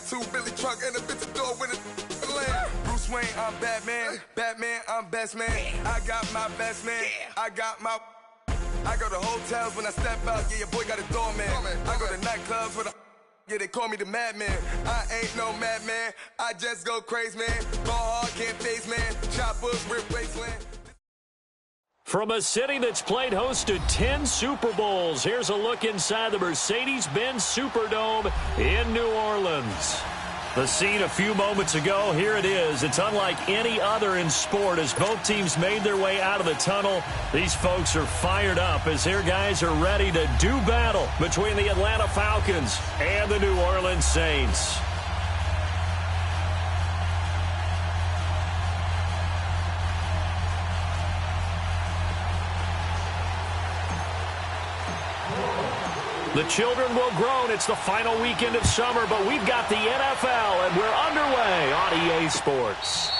two Billy truck and a bitch door with a land. Bruce Wayne, I'm Batman. Batman, I'm best man. I got my best man. I got my. I go to hotels when I step out. Yeah, your boy got a doorman. I go to nightclubs with a. Yeah, they call me the madman. I ain't no madman. I just go crazy, man. Ball hard, can't face, man. Choppers, rip wasteland. From a city that's played host to 10 Super Bowls, here's a look inside the Mercedes-Benz Superdome in New Orleans. The scene a few moments ago, here it is. It's unlike any other in sport as both teams made their way out of the tunnel. These folks are fired up as their guys are ready to do battle between the Atlanta Falcons and the New Orleans Saints. The children will groan. It's the final weekend of summer, but we've got the NFL, and we're underway on EA Sports.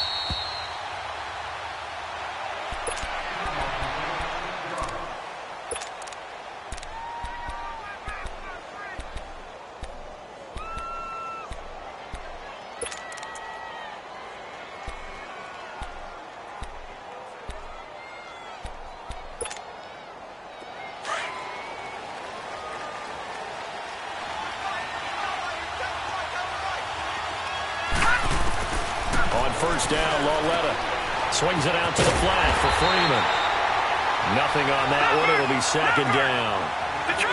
First down, Loletta swings it out to the flat for Freeman. Nothing on that one. It'll be second down.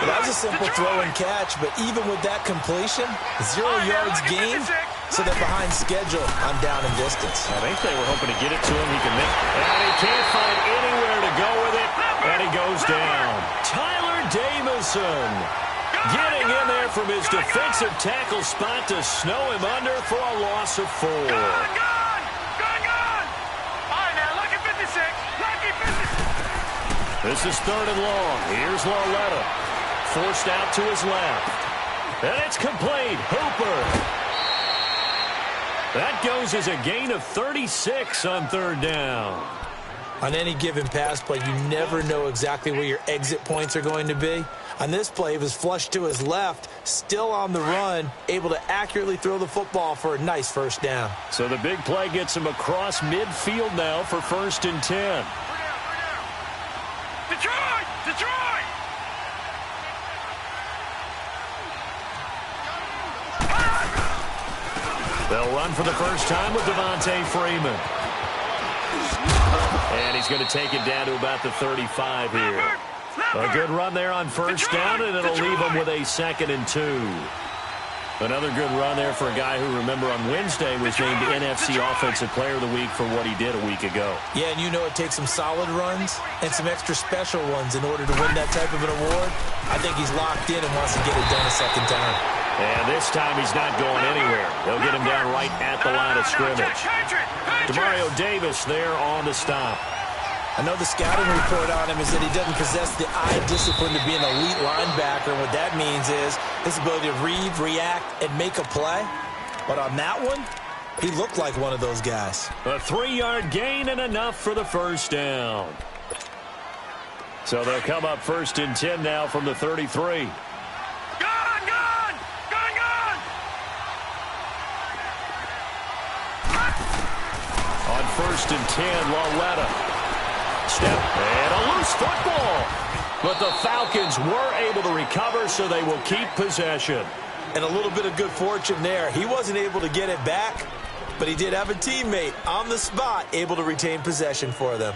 Well, that was a simple throw and catch, but even with that completion, 0 yards gained, so they're behind schedule on down and distance. I think they were hoping to get it to him. He can make, and he can't find anywhere to go with it, and he goes down. Tyler Davison getting in there from his defensive tackle spot to snow him under for a loss of 4. This is third and long. Here's Loletta. Forced out to his left. And it's complete. Hooper. That goes as a gain of 36 on third down. On any given pass play, you never know exactly where your exit points are going to be. On this play, it was flushed to his left, still on the run, able to accurately throw the football for a nice first down. So the big play gets him across midfield now for 1st and 10. Detroit! They'll run for the first time with Devontae Freeman. And he's going to take it down to about the 35 here. A good run there on first down, and it'll leave him with a 2nd and 2. Another good run there for a guy who, remember, on Wednesday was named NFC Offensive Player of the Week for what he did a week ago. Yeah, and you know it takes some solid runs and some extra special ones in order to win that type of an award. I think he's locked in and wants to get it done a second time. And this time he's not going anywhere. They'll get him down right at the line of scrimmage. Demario Davis there on the stop. I know the scouting report on him is that he doesn't possess the eye discipline to be an elite linebacker. And what that means is his ability to read, react, and make a play. But on that one, he looked like one of those guys. A 3-yard gain and enough for the first down. So they'll come up 1st and 10 now from the 33. On 1st and 10, Loletta. Step and a loose football. But the Falcons were able to recover, so they will keep possession. And a little bit of good fortune there. He wasn't able to get it back, but he did have a teammate on the spot able to retain possession for them.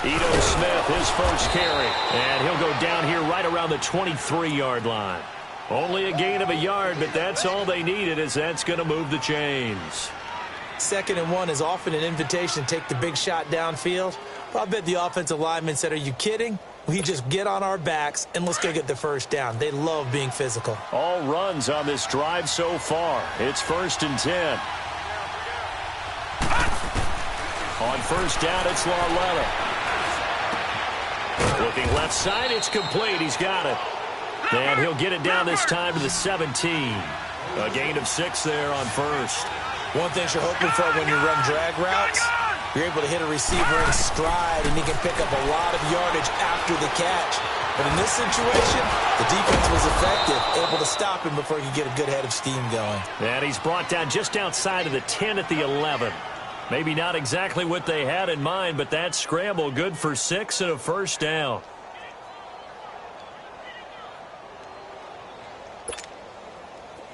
Ito Smith, his first carry. And he'll go down here right around the 23-yard line. Only a gain of a yard, but that's all they needed, as that's going to move the chains. 2nd and 1 is often an invitation to take the big shot downfield. Well, I bet the offensive lineman said, are you kidding? We just get on our backs and let's go get the first down. They love being physical. All runs on this drive so far. It's 1st and 10. On first down, it's Loletta. Looking left side, it's complete. He's got it. And he'll get it down this time to the 17. A gain of 6 there on first. One thing you're hoping for when you run drag routes, you're able to hit a receiver in stride, and he can pick up a lot of yardage after the catch. But in this situation, the defense was effective, able to stop him before he could get a good head of steam going. And he's brought down just outside of the 10 at the 11. Maybe not exactly what they had in mind, but that scramble good for 6 and a first down.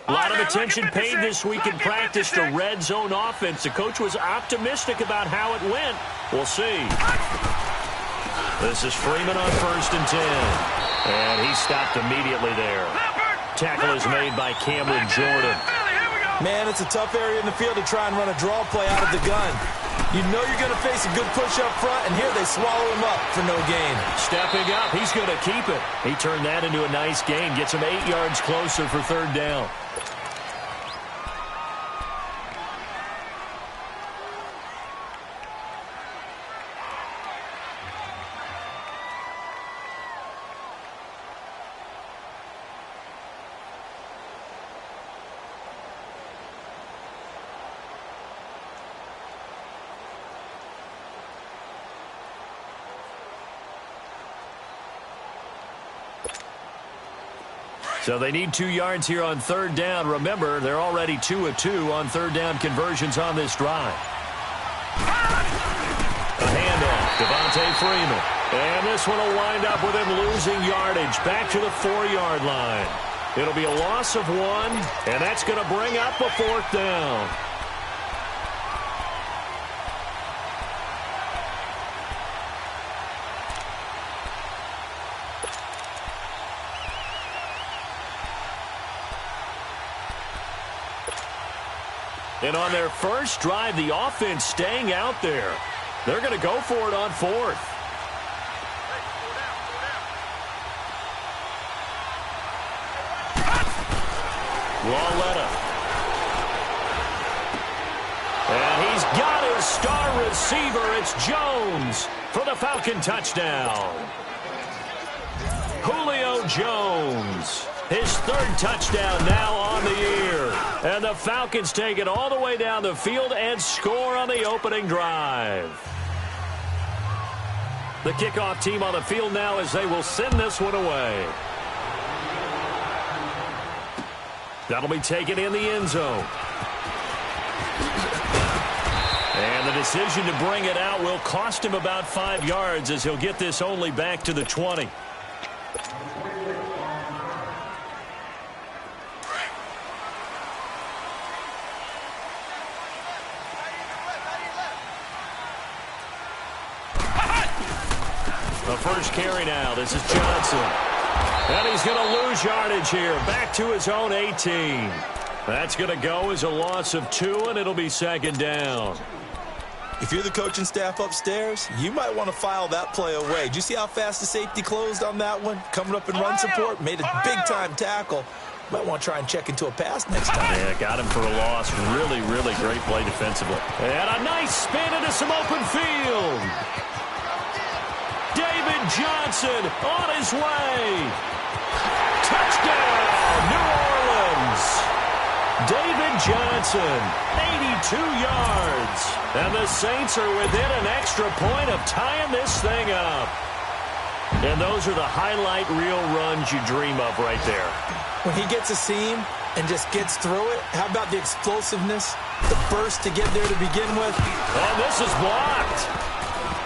A lot of attention paid this week in practice to red zone offense. The coach was optimistic about how it went. We'll see. This is Freeman on 1st and 10. And he stopped immediately there. Tackle is made by Cameron Jordan. Man, it's a tough area in the field to try and run a draw play out of the gun. You know you're going to face a good push up front, and here they swallow him up for no gain. Stepping up, he's going to keep it. He turned that into a nice gain, gets him 8 yards closer for 3rd down. So they need 2 yards here on 3rd down. Remember, they're already 2 of 2 on 3rd down conversions on this drive. A handoff, Devontae Freeman. And this one will wind up with him losing yardage back to the 4-yard line. It'll be a loss of 1, and that's going to bring up a 4th down. And on their first drive, the offense staying out there. They're going to go for it on 4th. Lauletta. And he's got his star receiver. It's Jones for the Falcon touchdown. Julio Jones. His 3rd touchdown now on the year. And the Falcons take it all the way down the field and score on the opening drive. The kickoff team on the field now as they will send this one away. That'll be taken in the end zone. And the decision to bring it out will cost him about 5 yards as he'll get this only back to the 20. The first carry now. This is Johnson. And he's going to lose yardage here. Back to his own 18. That's going to go as a loss of 2, and it'll be 2nd down. If you're the coaching staff upstairs, you might want to file that play away. Did you see how fast the safety closed on that one? Coming up in run support, made a big-time tackle. Might want to try and check into a pass next time. Yeah, got him for a loss. Really, really great play defensively. And a nice spin into some open field. David Johnson on his way. Touchdown, New Orleans. David Johnson, 82 yards. And the Saints are within an extra point of tying this thing up. And those are the highlight reel runs you dream of right there. When he gets a seam and just gets through it, how about the explosiveness, the burst to get there to begin with? And this is blocked.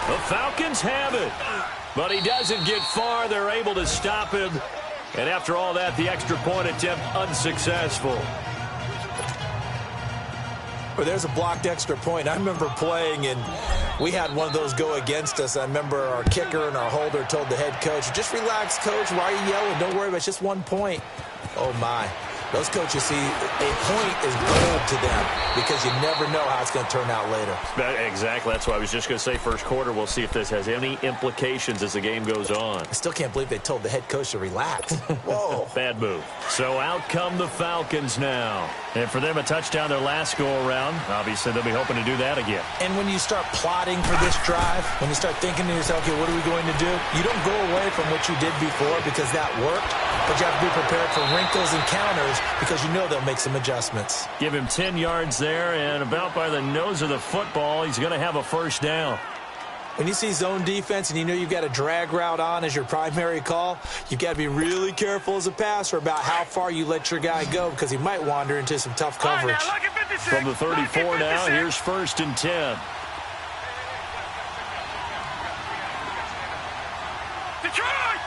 The Falcons have it. But he doesn't get far. They're able to stop him. And after all that, the extra point attempt unsuccessful. Well, there's a blocked extra point. I remember playing, and we had one of those go against us. I remember our kicker and our holder told the head coach, just relax, coach. Why are you yelling? Don't worry about it. It's just 1 point. Oh, my. Those coaches see a point is gold to them because you never know how it's going to turn out later. Exactly. That's why I was just going to say first quarter. We'll see if this has any implications as the game goes on. I still can't believe they told the head coach to relax. Whoa. Bad move. So out come the Falcons now. And for them, a touchdown their last go-around. Obviously, they'll be hoping to do that again. And when you start plotting for this drive, when you start thinking to yourself, okay, what are we going to do? You don't go away from what you did before because that worked, but you have to be prepared for wrinkles and counters because you know they'll make some adjustments. Give him 10 yards there, and about by the nose of the football, he's going to have a first down. When you see zone defense and you know you've got a drag route on as your primary call, you've got to be really careful as a passer about how far you let your guy go because he might wander into some tough coverage. From the 34 now, here's 1st and 10. Detroit!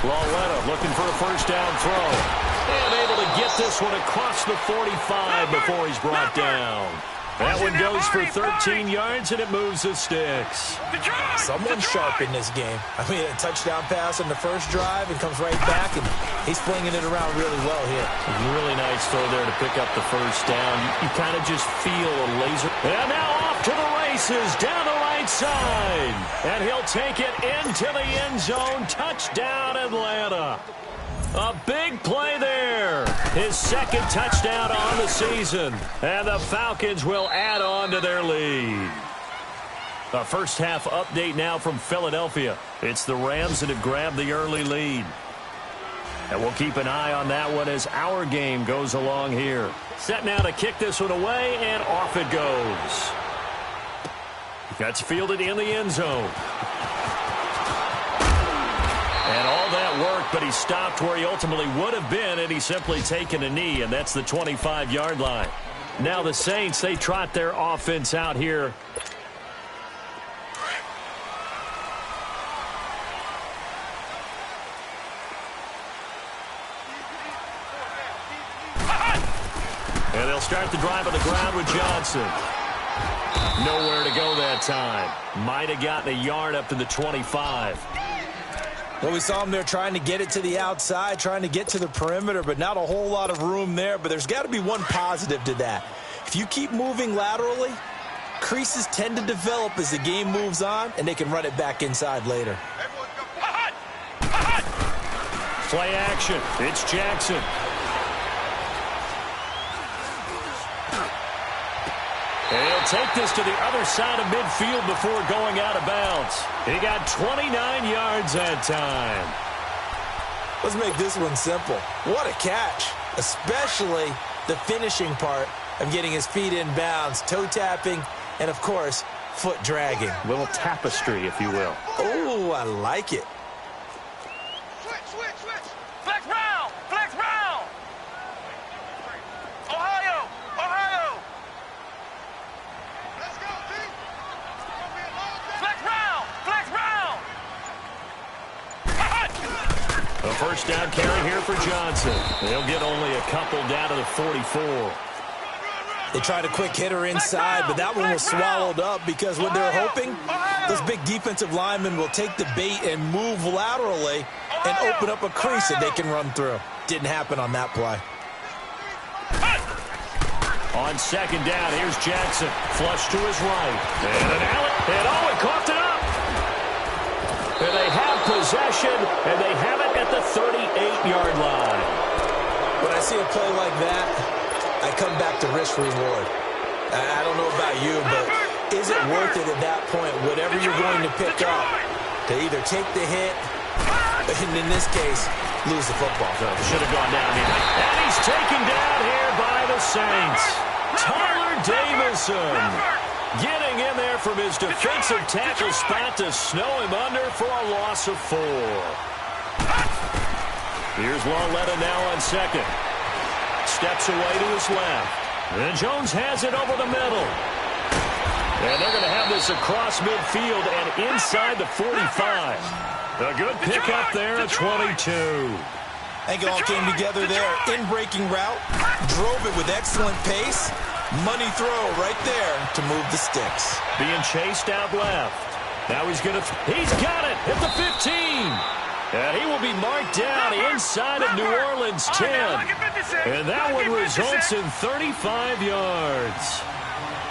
Lawletta looking for a first down throw. And able to get this one across the 45 before he's brought down. That one goes for 13 yards, and it moves the sticks. Someone's sharp in this game. I mean, a touchdown pass on the first drive and comes right back, and he's flinging it around really well here. Really nice throw there to pick up the first down. You kind of just feel a laser. And now off to the races down the right side. And he'll take it into the end zone. Touchdown, Atlanta. A big play there. His second touchdown on the season. And the Falcons will add on to their lead. A first half update now from Philadelphia. It's the Rams that have grabbed the early lead. And we'll keep an eye on that one as our game goes along here. Set now to kick this one away, and off it goes. That's fielded in the end zone. And all that worked, but he stopped where he ultimately would have been, and he's simply taken a knee, and that's the 25-yard line. Now the Saints, they trot their offense out here. And they'll start the drive on the ground with Johnson. Nowhere to go that time. Might have gotten a yard up to the 25. Well, we saw him there trying to get it to the outside, trying to get to the perimeter, but not a whole lot of room there. But there's got to be one positive to that. If you keep moving laterally, creases tend to develop as the game moves on, and they can run it back inside later. Play action. It's Jackson. And he'll take this to the other side of midfield before going out of bounds. He got 29 yards that time. Let's make this one simple. What a catch, especially the finishing part of getting his feet in bounds, toe tapping, and, of course, foot dragging. A little tapestry, if you will. Oh, I like it. Flex round! Ohio! Let's go, team! Flex round! A first down carry here for Johnson. They'll get only a couple down to the 44. They tried a quick hitter inside, but that one was swallowed up because what they're hoping, those big defensive linemen will take the bait and move laterally and open up a crease that they can run through. Didn't happen on that play. On second down, here's Jackson. Flush to his right. And an alley. And it coughed it up. And they have possession, and they have it at the 38-yard line. When I see a play like that, I come back to risk-reward. I don't know about you, but is it worth it at that point, whatever you're going to pick up, to either take the hit, and in this case, lose the football? Should have gone down here. And he's taken down here by the Saints. Tyler Davison getting in there from his defensive tackle spot to snow him under for a loss of 4. Here's Lawletta now on second. Steps away to his left. And Jones has it over the middle. And they're going to have this across midfield and inside the 45. A good pickup there at 22. I think it all came together there. In-breaking route, drove it with excellent pace. Money throw right there to move the sticks. Being chased out left. Now he's going to... He's got it at the 15. And he will be marked down inside of New Orleans 10. And that one results in 35 yards.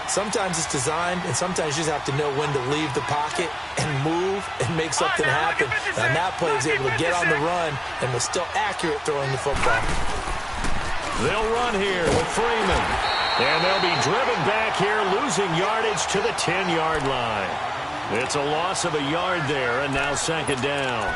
Sometimes it's designed, and sometimes you just have to know when to leave the pocket and move move and make something happen. On that play, he was able to get on the run and was still accurate throwing the football. They'll run here with Freeman. And they'll be driven back here, losing yardage to the 10-yard line. It's a loss of a yard there, and now second down.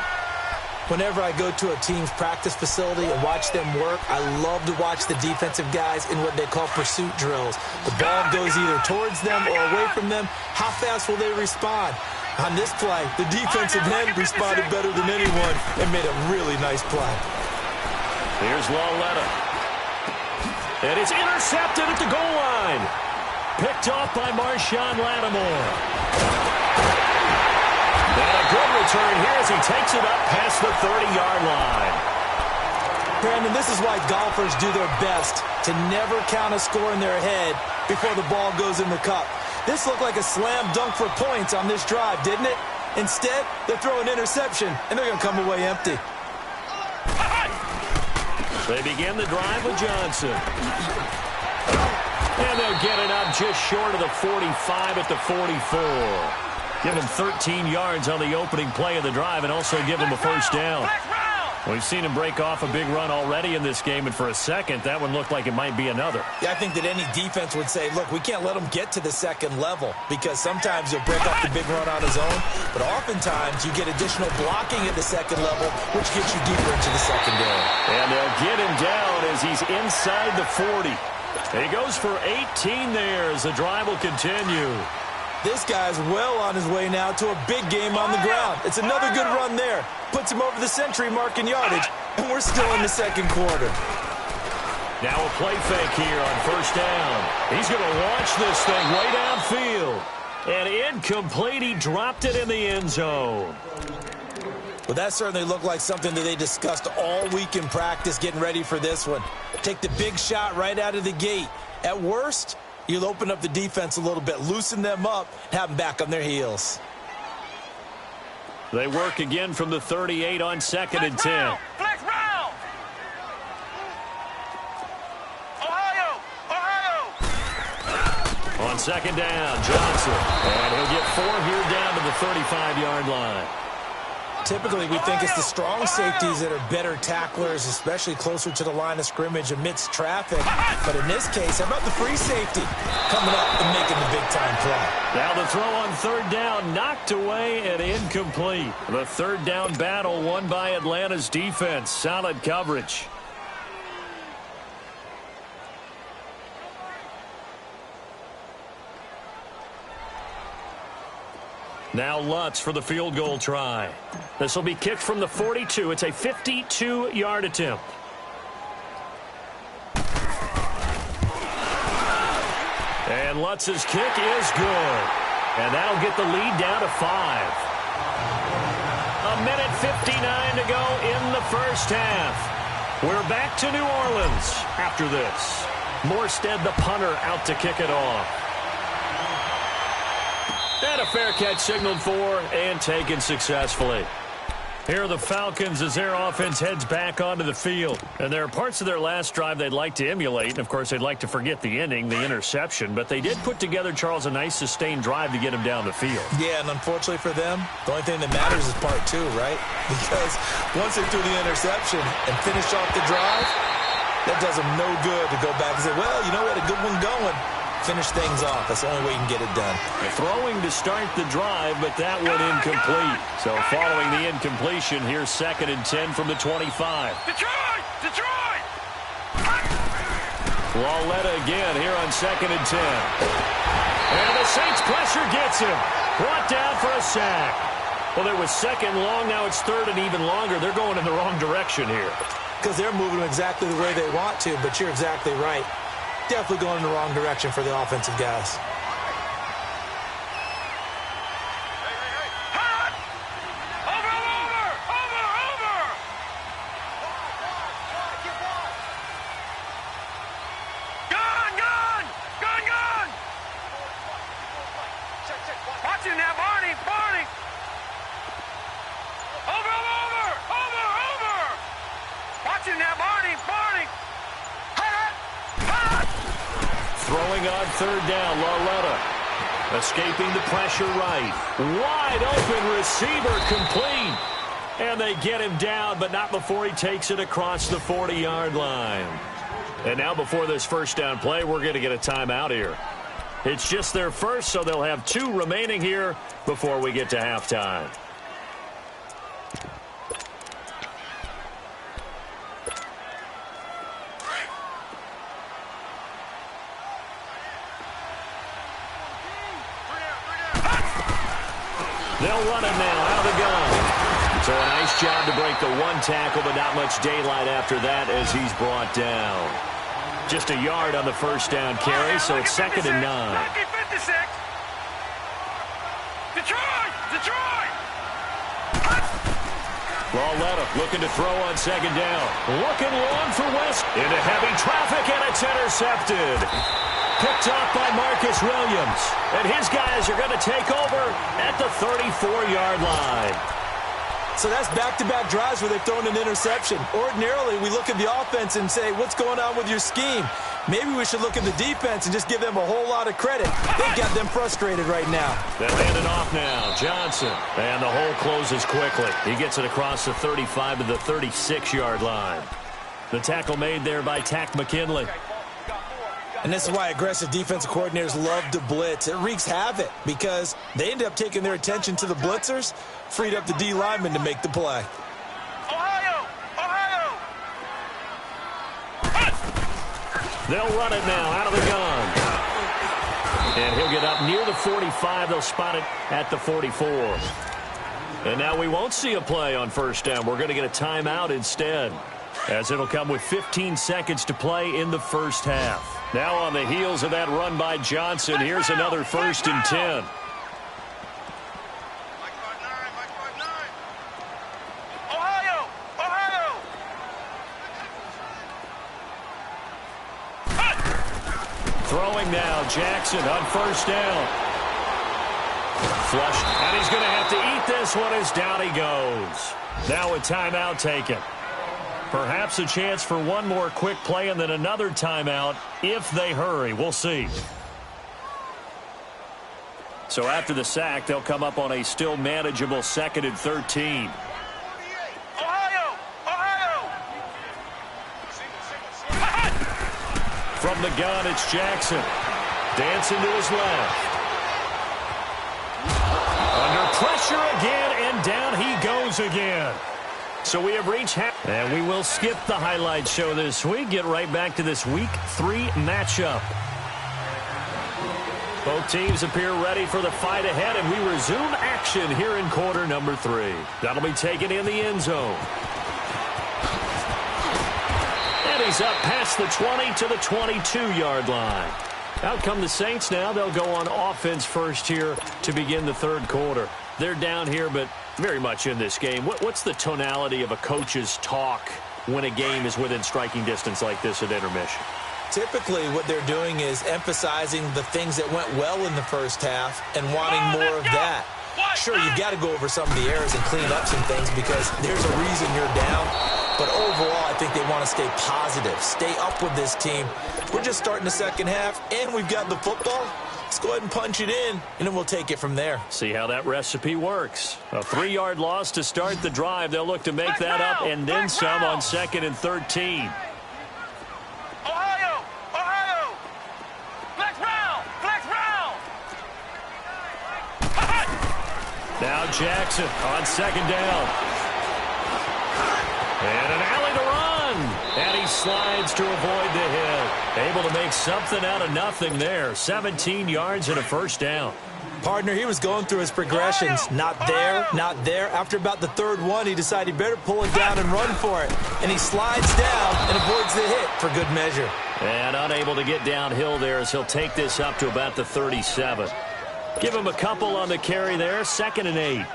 Whenever I go to a team's practice facility and watch them work, I love to watch the defensive guys in what they call pursuit drills. The ball goes either towards them or away from them. How fast will they respond? On this play, the defensive end responded better than anyone and made a really nice play. Here's Lawletta. And it's intercepted at the goal line. Picked off by Marshawn Lattimore. And a good return here as he takes it up past the 30-yard line. Brandon, this is why golfers do their best to never count a score in their head before the ball goes in the cup. This looked like a slam dunk for points on this drive, didn't it? Instead, they throw an interception, and they're going to come away empty. They begin the drive with Johnson. And they'll get it up just short of the 45 at the 44. Give him 13 yards on the opening play of the drive and also give him a first down. We've seen him break off a big run already in this game, and for a second, that one looked like it might be another. Yeah, I think that any defense would say, look, we can't let him get to the second level because sometimes he'll break off the big run on his own, but oftentimes you get additional blocking at the second level, which gets you deeper into the secondary. And they'll get him down as he's inside the 40. He goes for 18 there as the drive will continue. This guy's well on his way now to a big game on the ground. It's another good run there. Puts him over the century mark in yardage, and we're still in the second quarter. Now a play fake here on first down. He's going to launch this thing way downfield. And incomplete. He dropped it in the end zone. Well, that certainly looked like something that they discussed all week in practice getting ready for this one. Take the big shot right out of the gate. At worst, you'll open up the defense a little bit, loosen them up, and have them back on their heels. They work again from the 38 on second and 10. Flex round! Ohio! Ohio! On second down, Johnson. And he'll get 4 here down to the 35-yard line. Typically, we think it's the strong safeties that are better tacklers, especially closer to the line of scrimmage amidst traffic. But in this case, how about the free safety coming up and making the big-time play? Now the throw on third down, knocked away and incomplete. The third down battle won by Atlanta's defense. Solid coverage. Now Lutz for the field goal try. This will be kicked from the 42. It's a 52-yard attempt. And Lutz's kick is good. And that'll get the lead down to 5. A minute 59 to go in the first half. We're back to New Orleans after this. Morstead, the punter, out to kick it off. And a fair catch signaled for and taken successfully. Here are the Falcons as their offense heads back onto the field. And there are parts of their last drive they'd like to emulate. And, of course, they'd like to forget the ending, the interception. But they did put together, Charles, a nice sustained drive to get him down the field. Yeah, and unfortunately for them, the only thing that matters is part 2, right? Because once they threw the interception and finished off the drive, that does them no good to go back and say, well, you know what, a good one going. Finish things off. That's the only way you can get it done. Throwing to start the drive, but that one incomplete. So following the incompletion, here's second and 10 from the 25. Detroit! Detroit! Lawletta again here on second and 10. And the Saints pressure gets him. Brought down for a sack. Well, there was second long. Now it's third and even longer. They're going in the wrong direction here. Because they're moving exactly the way they want to, but you're exactly right. Definitely going in the wrong direction for the offensive guys. Hot! Over! Gun! Watch him now, Barney! Over! Watch him now, Barney! Throwing on third down, Lawletta. Escaping the pressure right. Wide open receiver complete. And they get him down, but not before he takes it across the 40-yard line. And now before this first down play, we're going to get a timeout here. It's just their first, so they'll have 2 remaining here before we get to halftime. They'll run it now out of the gun. So a nice job to break the 1 tackle, but not much daylight after that as he's brought down. Just a yard on the first down carry, so it's 2nd and 9. 56. Detroit! Lauletta looking to throw on 2nd down. Looking long for West. Into heavy traffic, and it's intercepted. Picked off by Marcus Williams. And his guys are going to take over at the 34-yard line. So that's back-to-back drives where they've thrown an interception. Ordinarily, we look at the offense and say, what's going on with your scheme? Maybe we should look at the defense and just give them a whole lot of credit. They've got them frustrated right now. They'll hand it off now. Johnson. And the hole closes quickly. He gets it across the 35 to the 36-yard line. The tackle made there by Tack McKinley. And this is why aggressive defensive coordinators love to blitz. It wreaks havoc because they end up taking their attention to the blitzers, freed up the D lineman to make the play. Ohio! They'll run it now out of the gun. And he'll get up near the 45. They'll spot it at the 44. And now we won't see a play on first down. We're going to get a timeout instead, as it'll come with 15 seconds to play in the first half. Now on the heels of that run by Johnson, here's another 1st and 10. Ohio! Throwing now, Jackson on first down. Flush, and he's going to have to eat this one as down he goes. Now a timeout taken. Perhaps a chance for one more quick play and then another timeout if they hurry. We'll see. So after the sack, they'll come up on a still manageable 2nd and 13. Ohio! From the gun, it's Jackson. Dancing to his left. Under pressure again, and down he goes again. So we have reached half, and we will skip the highlight show this week. Get right back to this Week 3 matchup. Both teams appear ready for the fight ahead, and we resume action here in quarter number 3. That'll be taken in the end zone. And he's up past the 20 to the 22-yard line. Out come the Saints now. They'll go on offense first here to begin the 3rd quarter. They're down here, but very much in this game. What's the tonality of a coach's talk when a game is within striking distance like this at intermission? Typically, what they're doing is emphasizing the things that went well in the first half and wanting more of that. Sure, you've got to go over some of the errors and clean up some things because there's a reason you're down. But overall, I think they want to stay positive, stay up with this team. We're just starting the second half, and we've got the football. Let's go ahead and punch it in, and then we'll take it from there. See how that recipe works. A 3-yard loss to start the drive. They'll look to make that up and then some on 2nd and 13. Ohio! Flex round! Now Jackson on 2nd down. And an alley to run. And he slides to avoid the hit. Able to make something out of nothing there. 17 yards and a first down. Partner, he was going through his progressions. Not there, not there. After about the 3rd one, he decided he better pull it down and run for it. And he slides down and avoids the hit for good measure. And unable to get downhill there as he'll take this up to about the 37. Give him a couple on the carry there. 2nd and 8.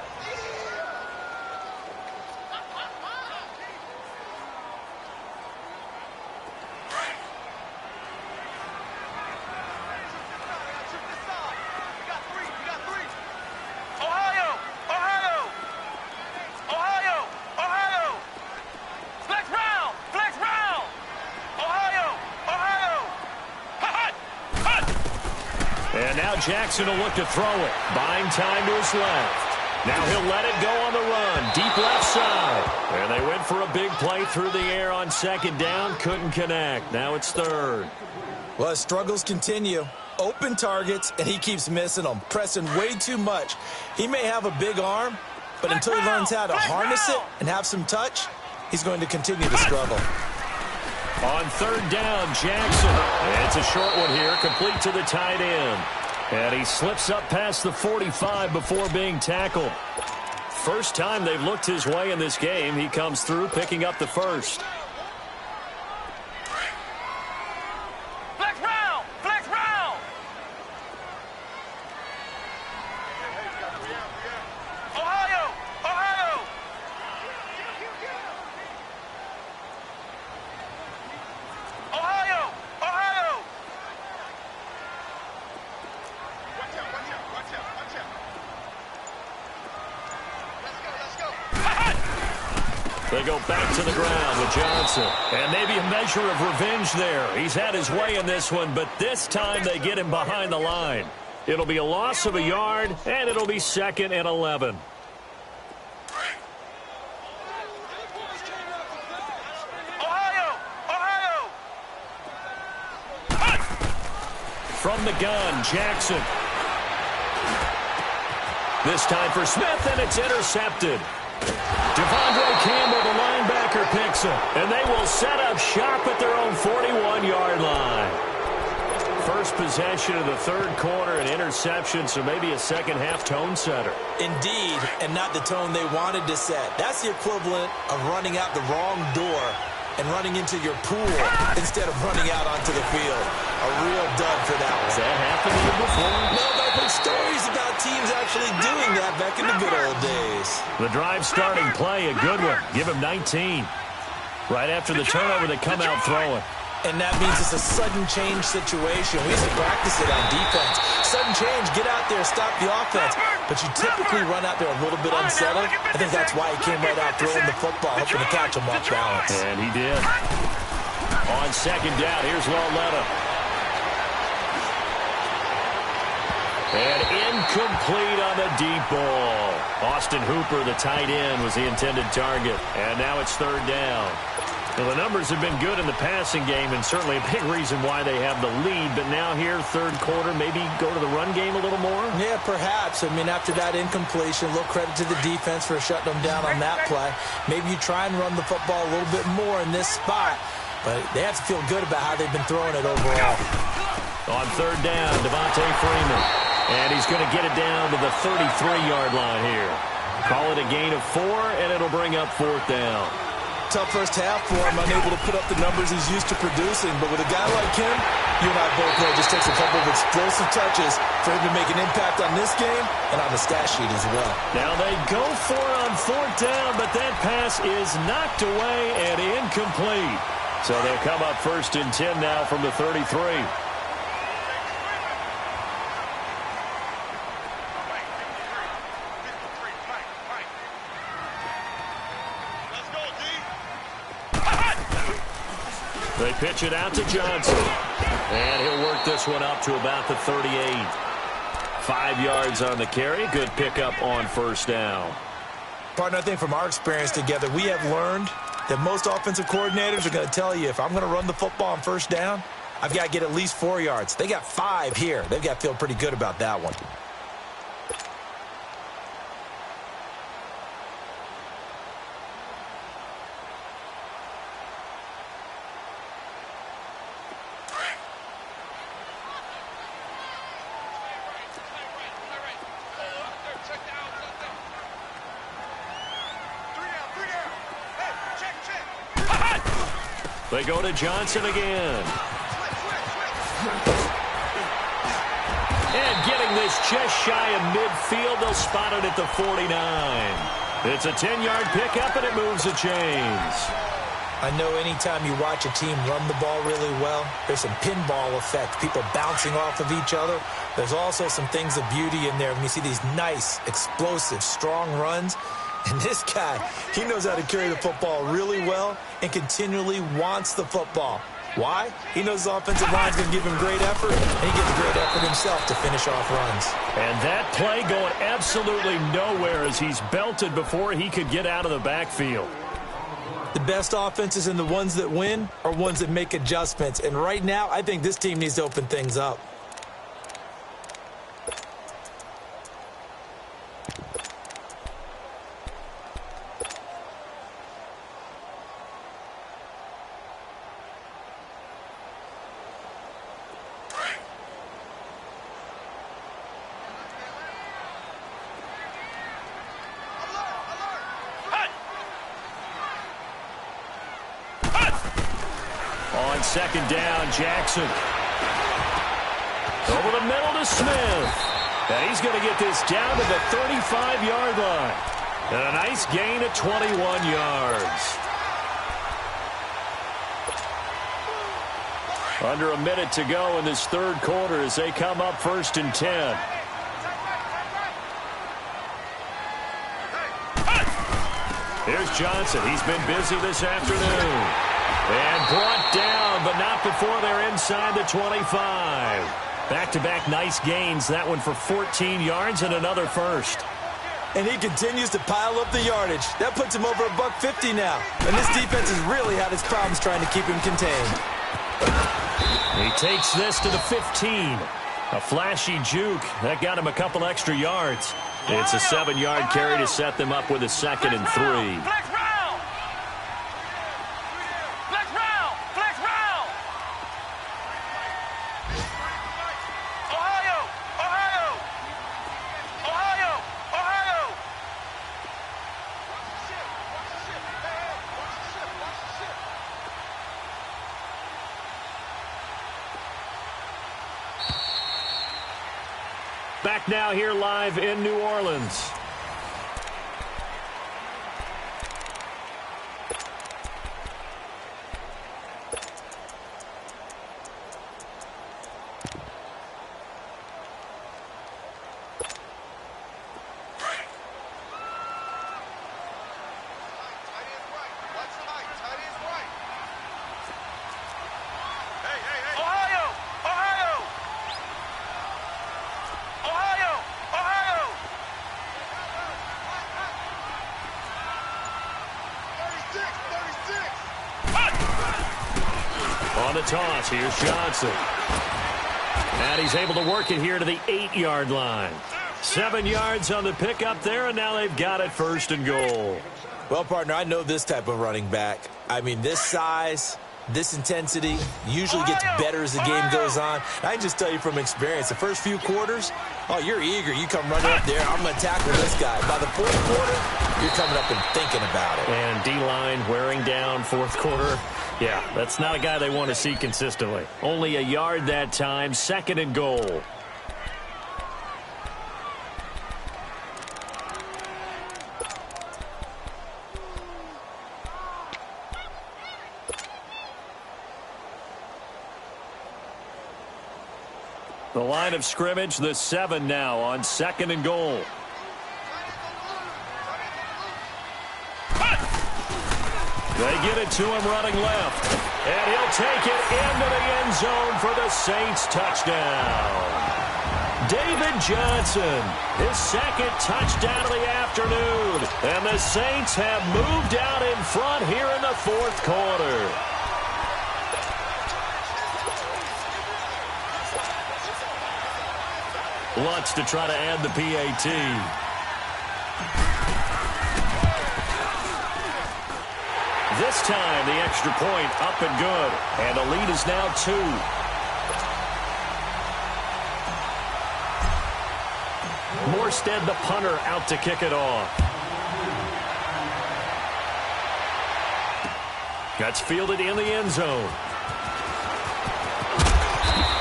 And now Jackson will look to throw it. Buying time to his left. Now he'll let it go on the run. Deep left side. And they went for a big play through the air on second down. Couldn't connect. Now it's third. Well, his struggles continue. Open targets, and he keeps missing them. Pressing way too much. He may have a big arm, but until he learns how to harness it and have some touch, he's going to continue to struggle. On third down, Jackson. It's a short one here, complete to the tight end. And he slips up past the 45 before being tackled. First time they've looked his way in this game. He comes through, picking up the first. Flex round! Flex round! Ohio! Ohio! Ohio! Ohio! Watch out, watch out, watch out, watch out. Let's go, let's go. They go back to the ground with Johnson. And maybe a measure of revenge there. He's had his way in this one, but this time they get him behind the line. It'll be a loss of a yard, and it'll be 2nd and 11. Ohio! Ohio! From the gun, Jackson. This time for Smith, and it's intercepted. Devondre Campbell, the linebacker, picks him. And they will set up shop at their own 41-yard line. First possession of the third quarter, an interception, so maybe a second-half tone setter. Indeed, and not the tone they wanted to set. That's the equivalent of running out the wrong door and running into your pool instead of running out onto the field. A real dud for that one. Has that happened to you before? No, but I've heard stories about teams actually doing that back in the good old days. The drive starting play, a good one. Give him 19. Right after the turnover, they come out throwing. And that means it's a sudden change situation. We used to practice it on defense. Sudden change, get out there, stop the offense. But you typically run out there a little bit unsettled. I think that's why he came right out throwing the football, hoping to catch him off balance. And he did. On second down, here's Lauletta. And incomplete on the deep ball. Austin Hooper, the tight end, was the intended target. And now it's third down. Well, the numbers have been good in the passing game, and certainly a big reason why they have the lead. But now here, third quarter, maybe go to the run game a little more? Yeah, perhaps. I mean, after that incompletion, a little credit to the defense for shutting them down on that play. Maybe you try and run the football a little bit more in this spot. But they have to feel good about how they've been throwing it overall. On third down, Devontae Freeman. And he's going to get it down to the 33-yard line here. Call it a gain of 4, and it'll bring up fourth down. Tough first half for him, unable to put up the numbers he's used to producing. But with a guy like him, you and I both know it just takes a couple of explosive touches for him to make an impact on this game and on the stat sheet as well. Now they go for it on fourth down, but that pass is knocked away and incomplete. So they'll come up 1st and 10 now from the 33. They pitch it out to Johnson. And he'll work this one up to about the 38. 5 yards on the carry. Good pickup on first down. Partner, I think from our experience together, we have learned that most offensive coordinators are going to tell you, if I'm going to run the football on first down, I've got to get at least 4 yards. They got 5 here. They've got to feel pretty good about that one. They go to Johnson again. And getting this just shy of midfield, they'll spot it at the 49. It's a 10-yard pickup, and it moves the chains. I know anytime you watch a team run the ball really well, there's some pinball effect, people bouncing off of each other. There's also some things of beauty in there when you see these nice, explosive, strong runs. And this guy, he knows how to carry the football really well and continually wants the football. Why? He knows his offensive line's going to give him great effort, and he gives great effort himself to finish off runs. And that play going absolutely nowhere as he's belted before he could get out of the backfield. The best offenses and the ones that win are ones that make adjustments. And right now, I think this team needs to open things up. On second down, Jackson. Over the middle to Smith. And he's going to get this down to the 35-yard line. And a nice gain of 21 yards. Under a minute to go in this third quarter as they come up 1st and 10. Here's Johnson. He's been busy this afternoon. And brought down, but not before they're inside the 25. Back-to-back nice gains. That one for 14 yards and another first. And he continues to pile up the yardage. That puts him over $150 now. And this defense has really had its problems trying to keep him contained. He takes this to the 15. A flashy juke. That got him a couple extra yards. It's a 7-yard carry to set them up with a 2nd and 3. Back now here live in New Orleans. On the toss, here's Johnson. And he's able to work it here to the 8-yard line. 7 yards on the pickup there, and now they've got it 1st and goal. Well, partner, I know this type of running back. I mean, this size, this intensity usually gets better as the game goes on. I can just tell you from experience, the first few quarters, oh, you're eager. You come running up there, I'm going to tackle this guy. By the 4th quarter, you're coming up and thinking about it. And D-line wearing down 4th quarter. Yeah, that's not a guy they want to see consistently. Only a yard that time, 2nd and goal. The line of scrimmage, the 7 now on 2nd and goal. They get it to him running left. And he'll take it into the end zone for the Saints touchdown. David Johnson, his 2nd touchdown of the afternoon. And the Saints have moved out in front here in the 4th quarter. Lutz to try to add the PAT. This time, the extra point up and good. And the lead is now 2. Morstead, the punter, out to kick it off. That's fielded in the end zone.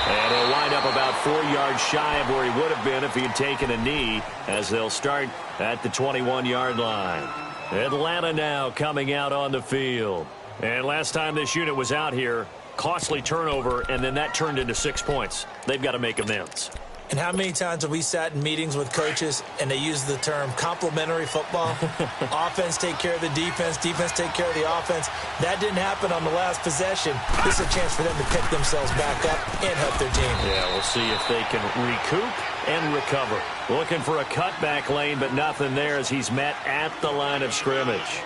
And he'll wind up about 4 yards shy of where he would have been if he had taken a knee, as they'll start at the 21-yard line. Atlanta now coming out on the field. And last time this unit was out here, costly turnover, and then that turned into 6 points. They've got to make amends. And how many times have we sat in meetings with coaches and they use the term complementary football? Offense take care of the defense, defense take care of the offense. That didn't happen on the last possession. This is a chance for them to pick themselves back up and help their team. Yeah, we'll see if they can recoup and recover. Looking for a cutback lane, but nothing there as he's met at the line of scrimmage.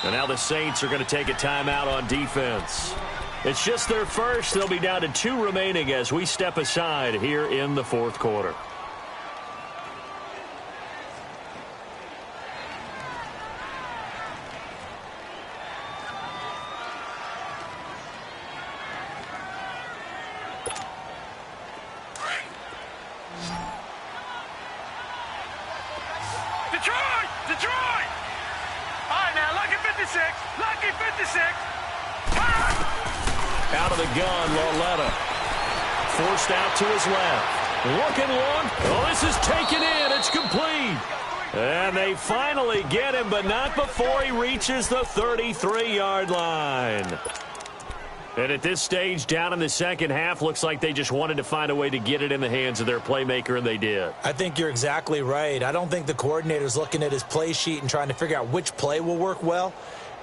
And now the Saints are going to take a timeout on defense. It's just their first. They'll be down to 2 remaining as we step aside here in the fourth quarter. Detroit! All right, now, lucky 56. Lucky 56. Out of the gun, Lauletta. Forced out to his left. Looking long. Oh, this is taken in. It's complete. And they finally get him, but not before he reaches the 33-yard line. And at this stage, down in the second half, looks like they just wanted to find a way to get it in the hands of their playmaker, and they did. I think you're exactly right. I don't think the coordinator's looking at his play sheet and trying to figure out which play will work well.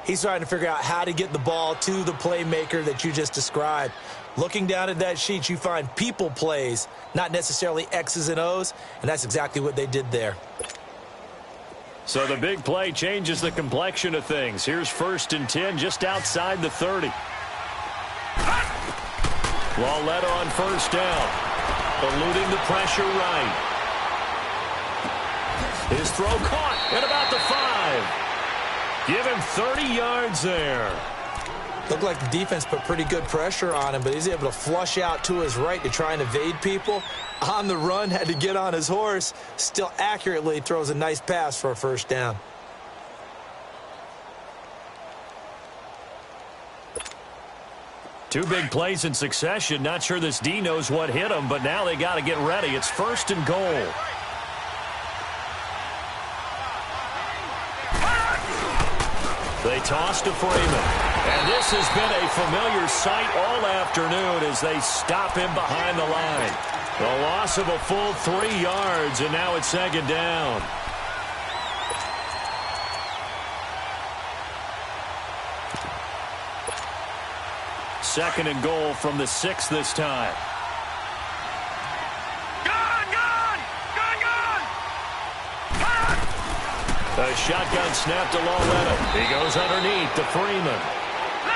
He's trying to figure out how to get the ball to the playmaker that you just described. Looking down at that sheet, you find people plays, not necessarily X's and O's, and that's exactly what they did there. So the big play changes the complexion of things. Here's 1st and 10 just outside the 30. Lauletta on 1st down, eluding the pressure right. His throw caught at about the 5. Give him 30 yards there. Looked like the defense put pretty good pressure on him, but he's able to flush out to his right to try and evade people. On the run, had to get on his horse. Still accurately throws a nice pass for a 1st down. Two big plays in succession. Not sure this D knows what hit him, but now they got to get ready. It's 1st and goal. They toss to Freeman. And this has been a familiar sight all afternoon as they stop him behind the line. The loss of a full 3 yards, and now it's 2nd down. Second and goal from the 6 this time. A shotgun snap to Lauletta. He goes underneath to Freeman.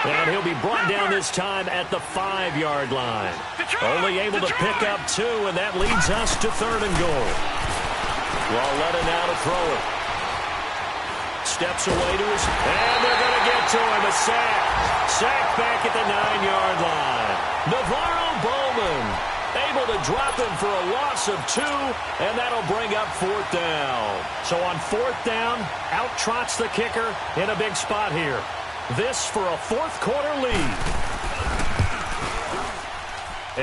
And he'll be brought down this time at the 5-yard line. Only able to pick up 2, and that leads us to 3rd and goal. Lauletta now to throw it. Steps away to his, and they're going to get to him. A sack. Sack back at the 9-yard line. Navarro Bowman able to drop him for a loss of 2, and that'll bring up 4th down. So on 4th down, out trots the kicker in a big spot here. This for a 4th quarter lead.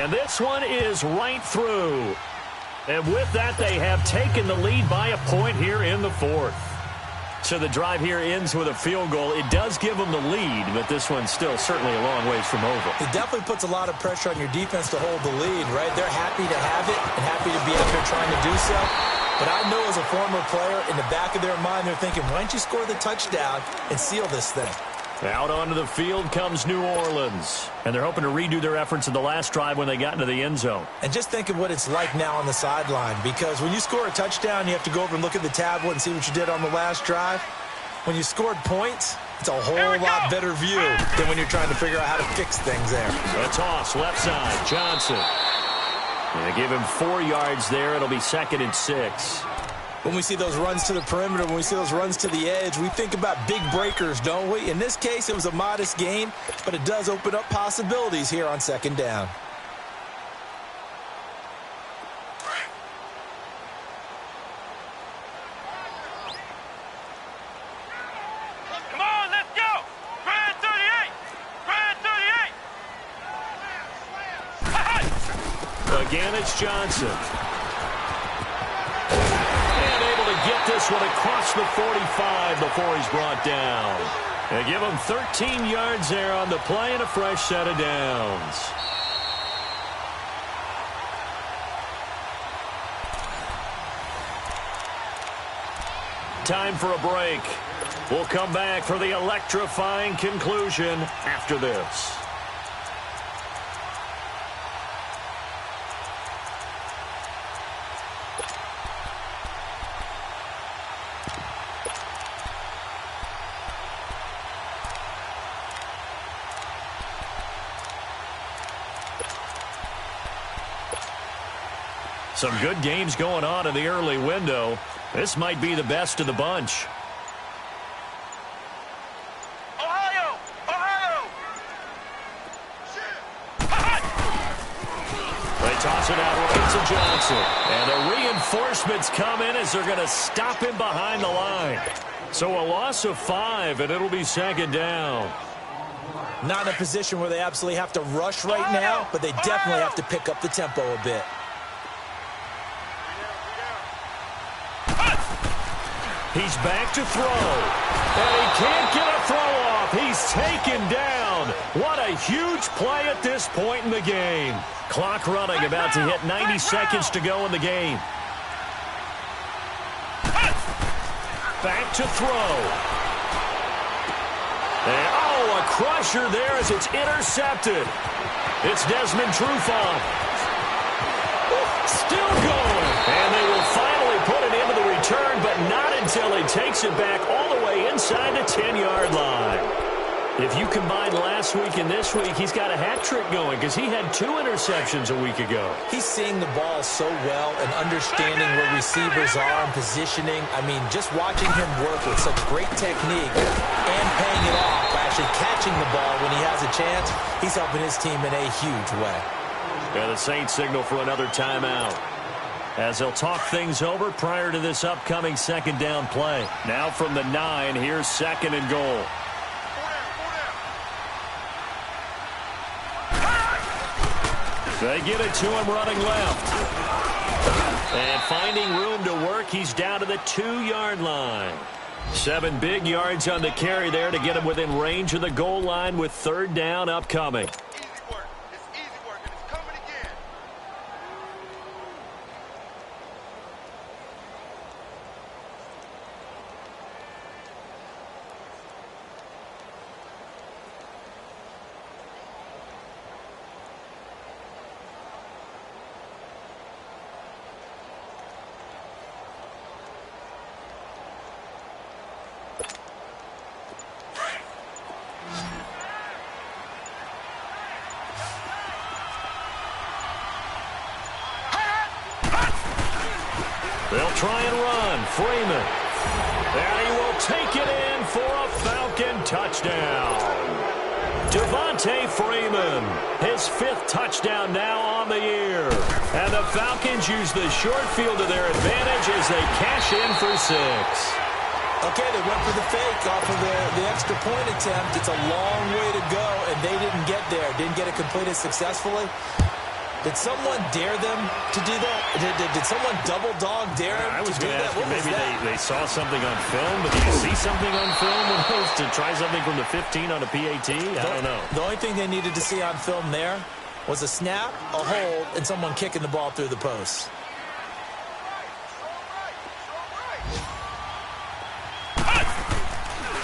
And this one is right through. And with that, they have taken the lead by a point here in the 4th. So the drive here ends with a field goal. It does give them the lead, but this one's still certainly a long ways from over. It definitely puts a lot of pressure on your defense to hold the lead, right? They're happy to have it and happy to be out there trying to do so. But I know as a former player, in the back of their mind, they're thinking, why don't you score the touchdown and seal this thing? Out onto the field comes New Orleans. And they're hoping to redo their efforts in the last drive when they got into the end zone. And just think of what it's like now on the sideline, because when you score a touchdown, you have to go over and look at the tablet and see what you did on the last drive. When you scored points, it's a whole lot better view than when you're trying to figure out how to fix things there. A toss, left side, Johnson. And they give him 4 yards there. It'll be 2nd and 6. When we see those runs to the perimeter, when we see those runs to the edge, we think about big breakers, don't we? In this case, it was a modest gain, but it does open up possibilities here on 2nd down. Come on, let's go. Brad 38. Brad Again, it's Johnson. And able to get this one across the 45 before he's brought down. They give him 13 yards there on the play and a fresh set of downs. Time for a break. We'll come back for the electrifying conclusion after this. Some good games going on in the early window. This might be the best of the bunch. Ohio! Ohio! They toss it out right to Johnson. And the reinforcements come in as they're going to stop him behind the line. So a loss of 5, and it'll be second down. Not in a position where they absolutely have to rush right now, but they definitely have to pick up the tempo a bit. He's back to throw. And he can't get a throw off. He's taken down. What a huge play at this point in the game. Clock running, about to hit 90 seconds to go in the game. Back to throw. And, oh, a crusher there as it's intercepted. It's Desmond Trufant. Still going. And they will finally put it into the return, but not until he takes it back all the way inside the 10-yard line. If you combine last week and this week, he's got a hat trick going because he had 2 interceptions a week ago. He's seeing the ball so well and understanding where receivers are and positioning. I mean, just watching him work with such great technique and paying it off by actually catching the ball when he has a chance, he's helping his team in a huge way. And the Saints signal for another timeout as they'll talk things over prior to this upcoming second down play. Now from the 9, here's second and goal. They get it to him running left. And finding room to work, he's down to the 2-yard line. 7 big yards on the carry there to get him within range of the goal line with third down upcoming. They'll try and run. Freeman. And he will take it in for a Falcon touchdown. Devontae Freeman, his 5th touchdown now on the year. And the Falcons use the short field to their advantage as they cash in for 6. Okay, they went for the fake off of the extra point attempt. It's a long way to go, and they didn't get there. Didn't get it completed successfully. Did someone dare them to do that? Did someone double dog dare them I was to do going to that? ask you, maybe they saw something on film, but did you see something on film to try something from the 15 on a PAT? I don't know. The only thing they needed to see on film there was a snap, a hold, and someone kicking the ball through the post.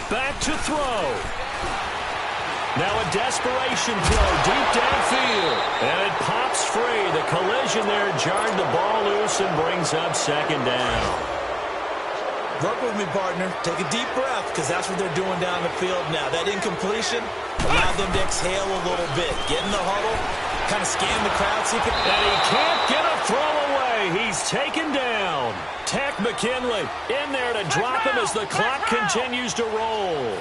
Back to throw. Now a desperation throw deep downfield. And it pops free. The collision there jarred the ball loose and brings up second down. Work with me, partner. Take a deep breath, because that's what they're doing down the field now. That incompletion allowed them to exhale a little bit. Get in the huddle, kind of scan the crowd. See if it... And he can't get a throw away. He's taken down. Tech McKinley in there to drop him as the clock continues to roll.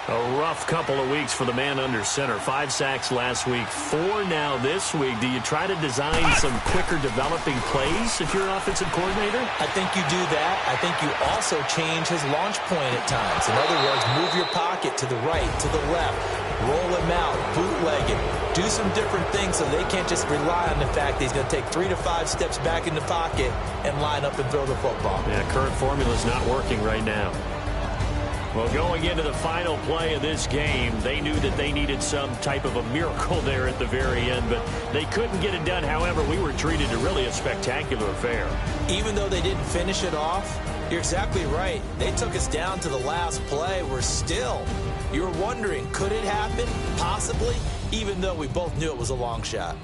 A rough couple of weeks for the man under center. 5 sacks last week, 4 now this week. Do you try to design some quicker developing plays if you're an offensive coordinator? I think you do that. I think you also change his launch point at times. In other words, move your pocket to the right, to the left, roll him out, bootleg him, do some different things so they can't just rely on the fact that he's going to take 3 to 5 steps back in the pocket and line up and throw the football. Yeah, current formula is not working right now. Well, going into the final play of this game, they knew that they needed some type of a miracle there at the very end, but they couldn't get it done. However, we were treated to really a spectacular affair. Even though they didn't finish it off, you're exactly right. They took us down to the last play. You were wondering, could it happen? Possibly, even though we both knew it was a long shot.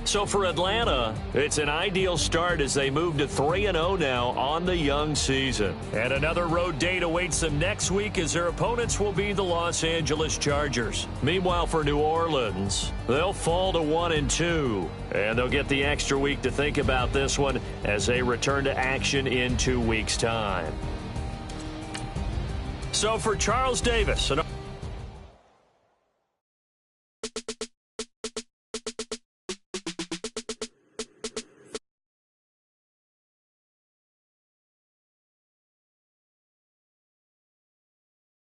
So for Atlanta, it's an ideal start as they move to 3-0 now on the young season. And another road date awaits them next week as their opponents will be the Los Angeles Chargers. Meanwhile, for New Orleans, they'll fall to 1-2. And they'll get the extra week to think about this one as they return to action in 2 weeks' time. So for Charles Davis...